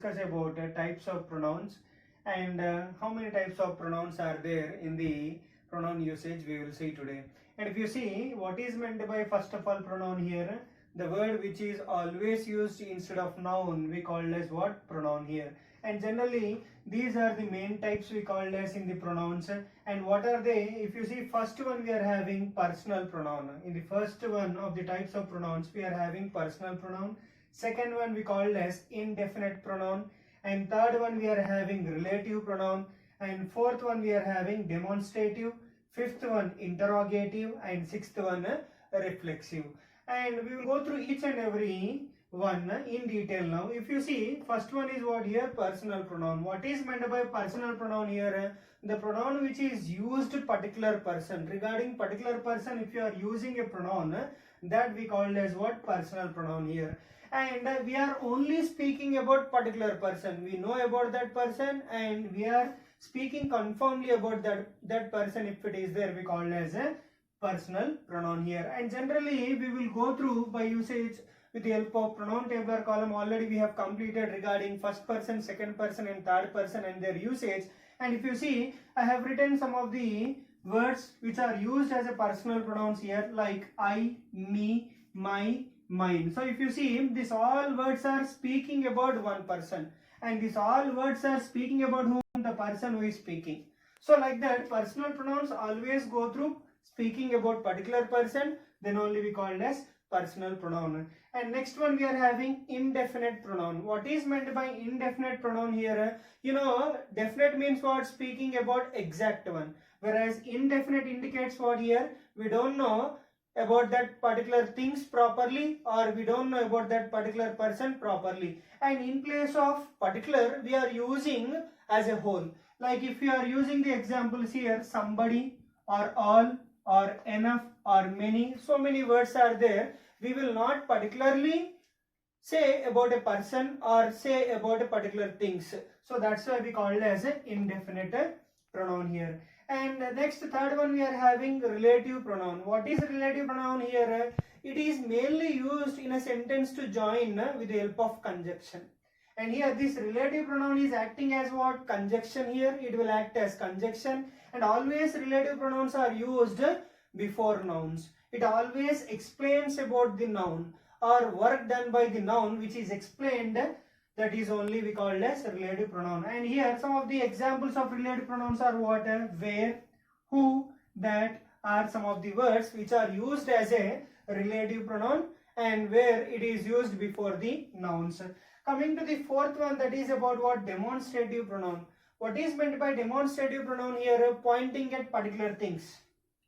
discuss about types of pronouns and how many types of pronouns are there in the pronoun usage we will see today. And if you see what is meant by first of all pronoun here, the word which is always used instead of noun we call as what? Pronoun here. And generally these are the main types we call as in the pronouns. And what are they? If you see, first one we are having personal pronoun. In the first one of the types of pronouns we are having personal pronoun. Second one we call as indefinite pronoun, and third one we are having relative pronoun, and fourth one we are having demonstrative, fifth one interrogative, and sixth one reflexive. And we will go through each and every one in detail now. If you see, first one is what here? Personal pronoun. What is meant by personal pronoun here? The pronoun which is used particular person. Regarding particular person, if you are using a pronoun, that we call as what? Personal pronoun here. And we are only speaking about particular person. We know about that person and we are speaking confirmly about that person. If it is there, we call as a personal pronoun here. And generally we will go through by usage with the help of pronoun tabular column. Already we have completed regarding first person, second person and third person and their usage. And if you see, I have written some of the words which are used as a personal pronouns here, like I, me, my, mine. So if you see, these all words are speaking about one person, and these all words are speaking about whom? The person who is speaking. So like that, personal pronouns always go through speaking about particular person, then only we call as personal pronoun. And next one we are having indefinite pronoun. What is meant by indefinite pronoun here? You know, definite means what? Speaking about exact one, whereas indefinite indicates what here? We don't know about that particular things properly, or we don't know about that particular person properly. And in place of particular, we are using as a whole. Like if you are using the examples here, somebody or all or enough or many, so many words are there. We will not particularly say about a person or say about a particular things. So that's why we call it as an indefinite pronoun here. And next, third one we are having relative pronoun. What is relative pronoun here? It is mainly used in a sentence to join with the help of conjunction. And here this relative pronoun is acting as what? Conjunction here. It will act as conjunction. And always relative pronouns are used before nouns. It always explains about the noun or work done by the noun which is explained. That is only we call as relative pronoun. And here some of the examples of relative pronouns are what? Where, who, that are some of the words which are used as a relative pronoun and where it is used before the nouns. Coming to the fourth one, that is about what? Demonstrative pronoun. What is meant by demonstrative pronoun here? Pointing at particular things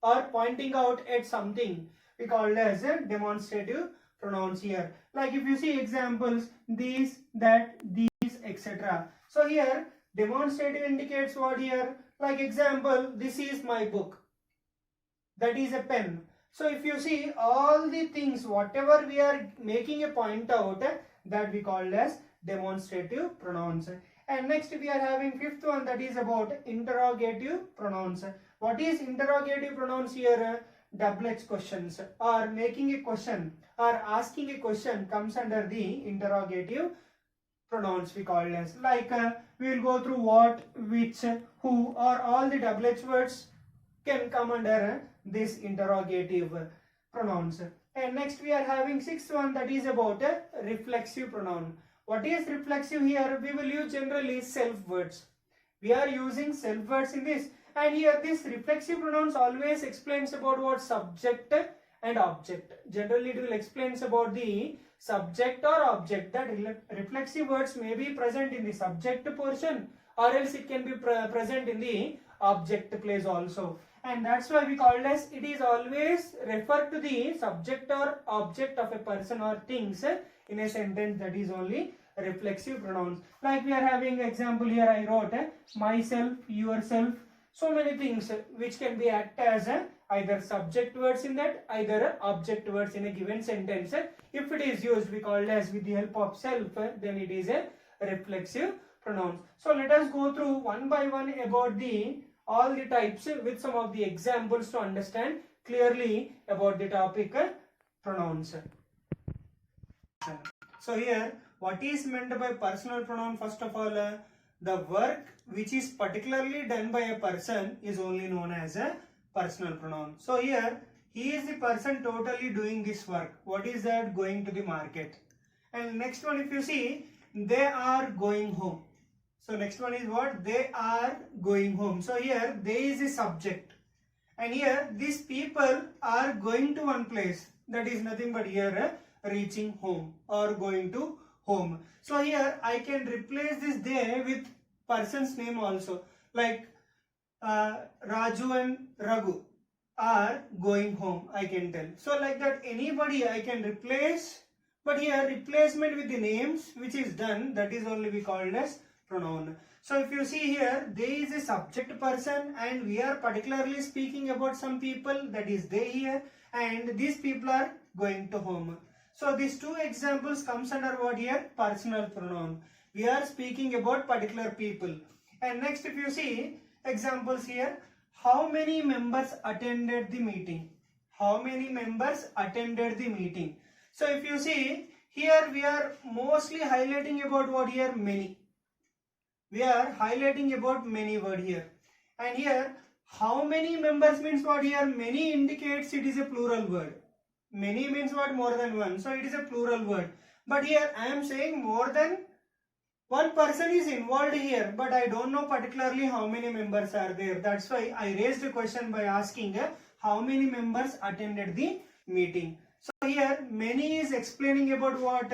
or pointing out at something. We call it as a demonstrative pronouns here. Like if you see examples, these, that, these, etc. So here demonstrative indicates what here? Like example, this is my book. That is a pen. So if you see all the things, whatever we are making a point out, that we call as demonstrative pronouns. And next we are having fifth one, that is about interrogative pronouns. What is interrogative pronouns here? Double H questions or making a question or asking a question comes under the interrogative pronouns we call as. Like we will go through what, which, who, or all the double H words can come under this interrogative pronouns. And next we are having sixth one, that is about a reflexive pronoun. What is reflexive here? We will use generally self words. We are using self words in this. And here this reflexive pronouns always explains about what? Subject and object. Generally it will explains about the subject or object. That reflexive words may be present in the subject portion or else it can be present in the object place also. And that's why we call it as it is always referred to the subject or object of a person or things in a sentence. That is only reflexive pronouns. Like we are having example here, I wrote myself, yourself. So many things which can be act as either subject words in that, either object words in a given sentence. If it is used, we call it as with the help of self, then it is a reflexive pronoun. So let us go through one by one about all the types with some of the examples to understand clearly about the topic pronouns. So here What is meant by personal pronoun? First of all, the work which is particularly done by a person is only known as a personal pronoun. So here, he is the person totally doing this work. What is that? Going to the market. And next one, if you see, they are going home. So next one is what? They are going home. So here, they is a subject. And here, these people are going to one place. That is nothing but here, reaching home or going to home. So here, I can replace this they with person's name also. Like Raju and Raghu are going home, I can tell. So like that, anybody I can replace. But here, replacement with the names which is done, that is only we called as pronoun. So if you see here, there is a subject person and we are particularly speaking about some people, that is they here, and these people are going to home. So these two examples comes under what here? Personal pronoun. We are speaking about particular people. And next, if you see examples here, how many members attended the meeting? How many members attended the meeting? So if you see here, we are mostly highlighting about what here? Many. We are highlighting about many word here. And here, how many members means what here? Many indicates it is a plural word. Many means what? More than one. So it is a plural word. But here I am saying more than one person is involved here. But I don't know particularly how many members are there. That's why I raised a question by asking how many members attended the meeting. So here many is explaining about what?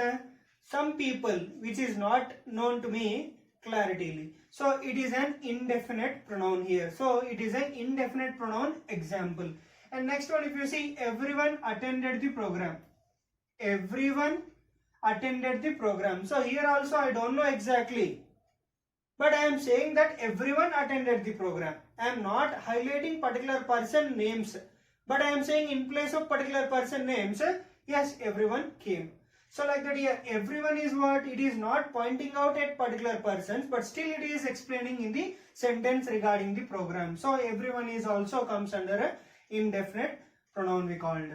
Some people which is not known to me clarity. So it is an indefinite pronoun here. So it is an indefinite pronoun example. And next one, if you see, everyone attended the program. Everyone attended the program. So here also I don't know exactly. But I am saying that everyone attended the program. I am not highlighting particular person names. But I am saying in place of particular person names, yes, everyone came. So like that here, everyone is what? It is not pointing out at particular persons, but still it is explaining in the sentence regarding the program. So everyone is also comes under a indefinite pronoun we called.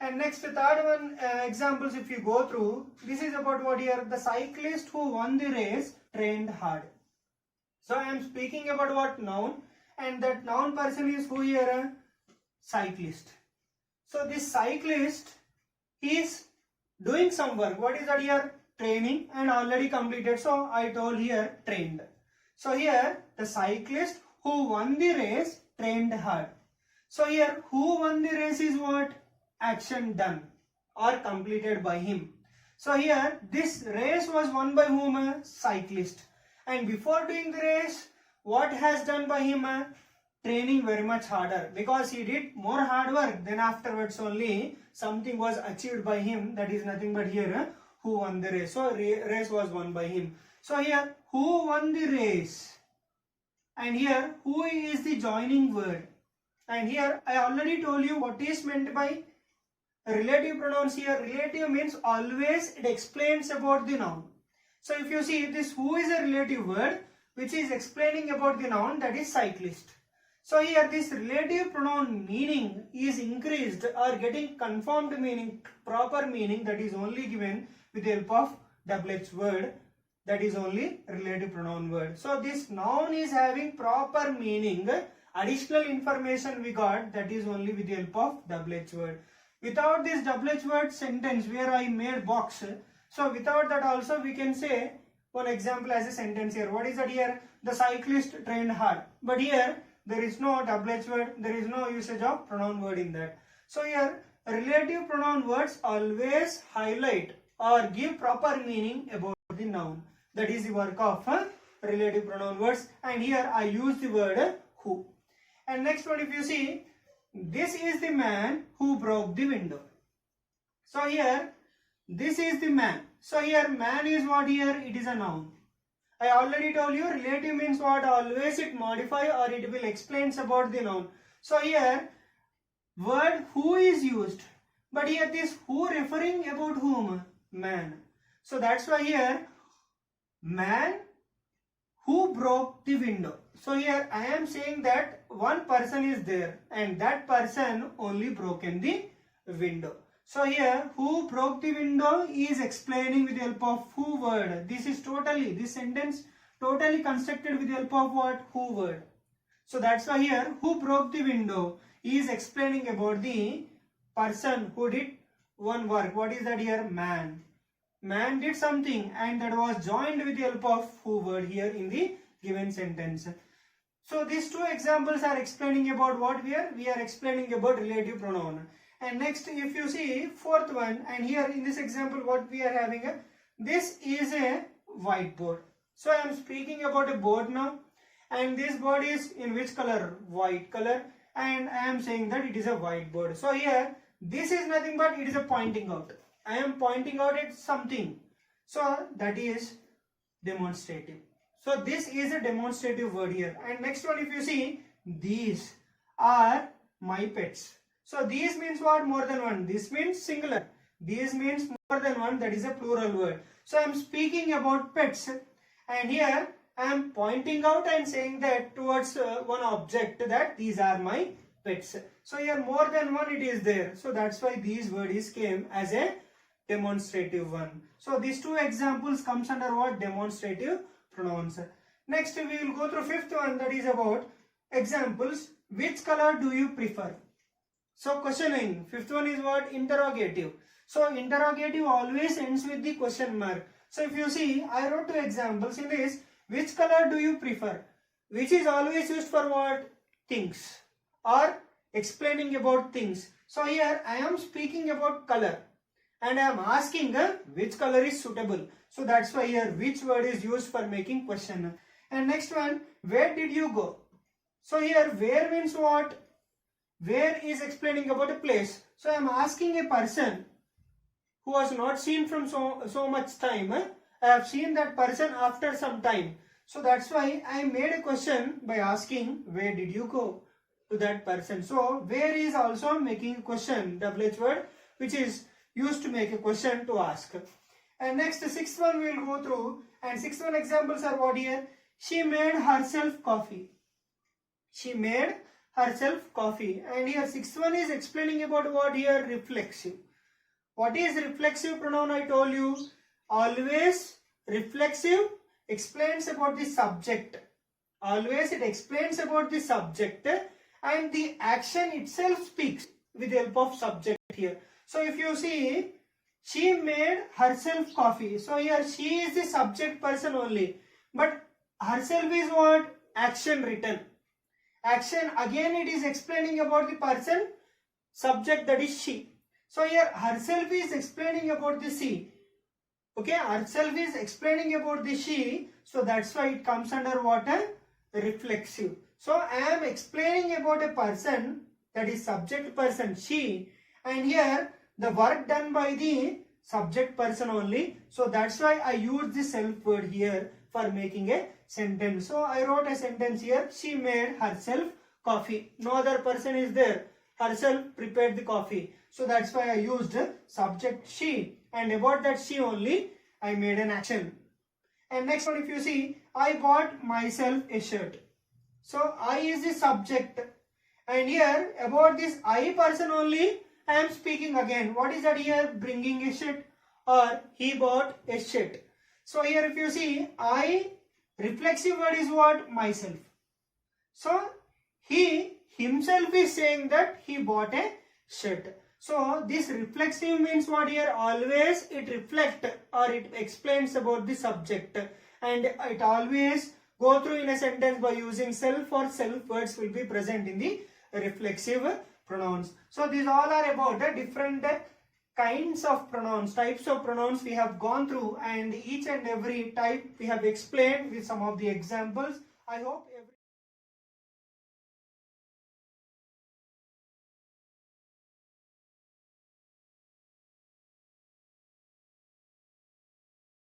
And next, third one examples if you go through, this is about what here? The cyclist who won the race trained hard. So I am speaking about what? Noun, and that noun person is who here? Cyclist. So this cyclist is doing some work. What is that here? Training, and already completed. So I told here trained. So here the cyclist who won the race trained hard. So here who won the race is what? Action done or completed by him. So here this race was won by whom? Cyclist. And before doing the race, what has done by him? Training very much harder, because he did more hard work. Then afterwards only something was achieved by him. That is nothing but here who won the race. So race was won by him. So here who won the race, and here who is the joining word. And here I already told you what is meant by relative pronouns here. Relative means always it explains about the noun. So if you see this who is a relative word which is explaining about the noun, that is cyclist. So here this relative pronoun meaning is increased or getting confirmed meaning, proper meaning, that is only given with the help of double H word, that is only relative pronoun word. So this noun is having proper meaning, additional information we got, that is only with the help of double H word. Without this double H word sentence where I made box, so without that also we can say one example as a sentence here. What is that here? The cyclist trained hard. But here there is no double H word, there is no usage of pronoun word in that. So here relative pronoun words always highlight or give proper meaning about the noun. That is the work of relative pronoun words, and here I use the word who. And next one, if you see, this is the man who broke the window. So here this is the man. So here man is what here? It is a noun. I already told you relative means what? Always it modify or it will explains about the noun. So here word who is used, but here this who referring about whom? Man. So that's why here man who broke the window. So here I am saying that one person is there and that person only broken the window. So here, who broke the window is explaining with the help of who word. This sentence totally constructed with the help of what? Who word. So that's why here, who broke the window is explaining about the person who did one work. What is that here? Man. Man did something and that was joined with the help of who word here in the given sentence. So these two examples are explaining about what we are explaining about relative pronoun. And next, if you see fourth one, and here in this example what we are having, this is a whiteboard. So I am speaking about a board now, and this board is in which color? White color, and I am saying that it is a whiteboard. So here this is nothing but it is a pointing out. I am pointing out at something. So that is demonstrative. So this is a demonstrative word here. And next one, if you see, these are my pets. So these means what? More than one. This means singular. These means more than one. That is a plural word. So I am speaking about pets, and here I am pointing out and saying that towards one object that these are my pets. So here more than one it is there. So that's why these words came as a demonstrative one. So these two examples comes under what? Demonstrative pronouns. Next we will go through fifth one, that is about examples. Which color do you prefer? So questioning. Fifth one is what? Interrogative. So interrogative always ends with the question mark. So if you see, I wrote two examples in this. Which color do you prefer? Which is always used for what? Things, or explaining about things. So here I am speaking about color and I am asking which color is suitable. So that's why here which word is used for making question. And next one, where did you go? So here where means what? Where is explaining about a place. So I am asking a person who was not seen from so much time. I have seen that person after some time. So that's why I made a question by asking where did you go to that person. So where is also making a question, WH word, which is used to make a question to ask. And next, the sixth one we will go through, and sixth one examples are what here? She made herself coffee. She made herself coffee. And here sixth one is explaining about what here? Reflexive. What is reflexive pronoun? I told you, always reflexive explains about the subject. Always it explains about the subject, and the action itself speaks with the help of subject here. So if you see, she made herself coffee. So here she is the subject person only, but herself is what? Action written. Action, again it is explaining about the person, subject, that is she. So here herself is explaining about the she. Okay, herself is explaining about the she. So that's why it comes under what? Reflexive. So I am explaining about a person, that is subject person, she, and here the work done by the subject person only. So that's why I use the self word here for making a sentence. So I wrote a sentence here. She made herself coffee. No other person is there. Herself prepared the coffee. So that's why I used subject she, and about that she only I made an action. And next one, if you see, I bought myself a shirt. So I is the subject, and here about this I person only I am speaking again. What is that here? Bringing a shirt, or he bought a shirt. So here if you see, I, reflexive word is what? Myself. So he himself is saying that he bought a shirt. So this reflexive means what here? Always it reflects or it explains about the subject, and it always go through in a sentence by using self, or self words will be present in the reflexive pronouns. So these all are about the different kinds of pronouns, types of pronouns we have gone through, and each and every type we have explained with some of the examples. I hope